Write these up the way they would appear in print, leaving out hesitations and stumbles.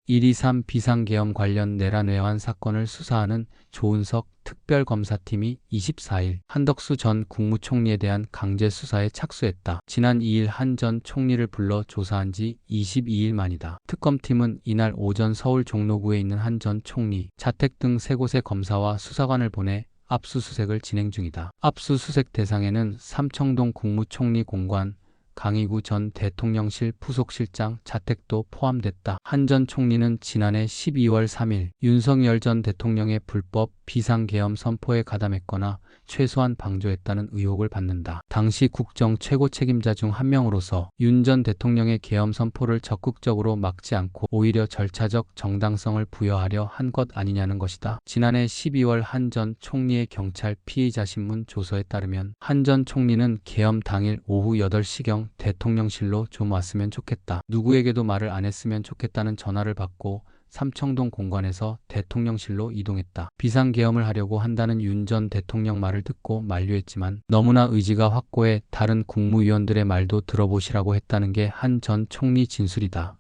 123 비상계엄 관련 내란외환 사건을 수사하는 조은석 특별검사팀이 24일 한덕수 전 국무총리에 대한 강제 수사에 착수했다. 지난 2일 한 전 총리를 불러 조사한 지 22일 만이다. 특검팀은 이날 오전 서울 종로구에 있는 한 전 총리 자택 등 3곳의 검사와 수사관을 보내 압수수색을 진행 중이다. 압수수색 대상에는 삼청동 국무총리 공관, 강희구 전 대통령실 부속실장 자택도 포함됐다. 한 전 총리는 지난해 12월 3일 윤석열 전 대통령의 불법 비상계엄 선포에 가담했거나 최소한 방조했다는 의혹을 받는다. 당시 국정 최고 책임자 중 한 명으로서 윤 전 대통령의 계엄 선포를 적극적으로 막지 않고 오히려 절차적 정당성을 부여하려 한 것 아니냐는 것이다. 지난해 12월 한 전 총리의 경찰 피의자 신문 조서에 따르면 한 전 총리는 계엄 당일 오후 8시경 대통령실로 좀 왔으면 좋겠다. 누구에게도 말을 안 했으면 좋겠다는 전화를 받고 삼청동 공관에서 대통령실로 이동했다. 비상계엄을 하려고 한다는 윤 전 대통령 말을 듣고 만류했지만 너무나 의지가 확고해 다른 국무위원들의 말도 들어보시라고 했다는 게 한 전 총리 진술이다.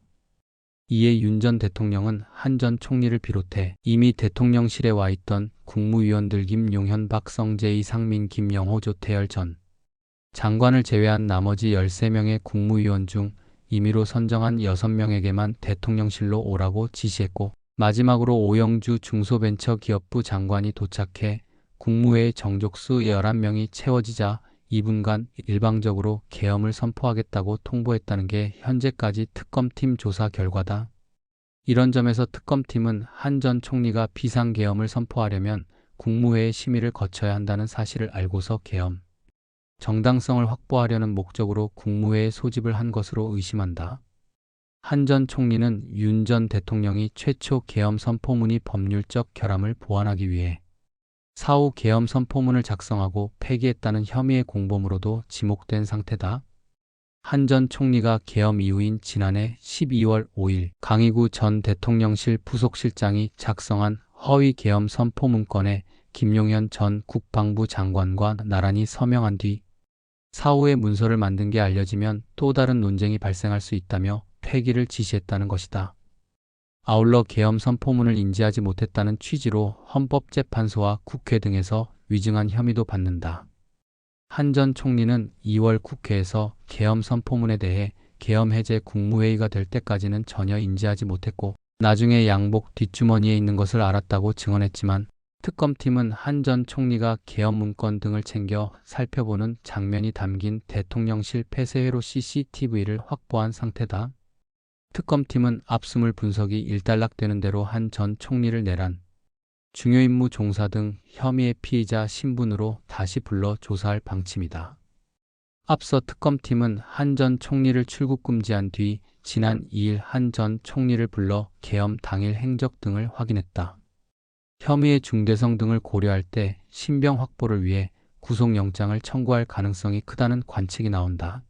이에 윤 전 대통령은 한 전 총리를 비롯해 이미 대통령실에 와 있던 국무위원들 김용현, 박성재, 이상민, 김영호, 조태열 전 장관을 제외한 나머지 13명의 국무위원 중 임의로 선정한 6명에게만 대통령실로 오라고 지시했고, 마지막으로 오영주 중소벤처기업부 장관이 도착해 국무회의 정족수 11명이 채워지자 2분간 일방적으로 계엄을 선포하겠다고 통보했다는 게 현재까지 특검팀 조사 결과다. 이런 점에서 특검팀은 한 전 총리가 비상계엄을 선포하려면 국무회의 심의를 거쳐야 한다는 사실을 알고서 계엄 정당성을 확보하려는 목적으로 국무회의 소집을 한 것으로 의심한다. 한 전 총리는 윤 전 대통령이 최초 계엄 선포문의 법률적 결함을 보완하기 위해 사후 계엄 선포문을 작성하고 폐기했다는 혐의의 공범으로도 지목된 상태다. 한 전 총리가 계엄 이후인 지난해 12월 5일 강희구 전 대통령실 부속실장이 작성한 허위 계엄 선포 문건에 김용현 전 국방부 장관과 나란히 서명한 뒤 사후에 문서를 만든 게 알려지면 또 다른 논쟁이 발생할 수 있다며 폐기를 지시했다는 것이다. 아울러 계엄 선포문을 인지하지 못했다는 취지로 헌법재판소와 국회 등에서 위증한 혐의도 받는다. 한 전 총리는 2월 국회에서 계엄 선포문에 대해 계엄 해제 국무회의가 될 때까지는 전혀 인지하지 못했고 나중에 양복 뒷주머니에 있는 것을 알았다고 증언했지만 특검팀은 한 전 총리가 계엄 문건 등을 챙겨 살펴보는 장면이 담긴 대통령실 폐쇄회로 CCTV를 확보한 상태다. 특검팀은 압수물 분석이 일단락되는 대로 한 전 총리를 내란, 중요임무 종사 등 혐의의 피의자 신분으로 다시 불러 조사할 방침이다. 앞서 특검팀은 한 전 총리를 출국 금지한 뒤 지난 2일 한 전 총리를 불러 계엄 당일 행적 등을 확인했다. 혐의의 중대성 등을 고려할 때 신병 확보를 위해 구속영장을 청구할 가능성이 크다는 관측이 나온다.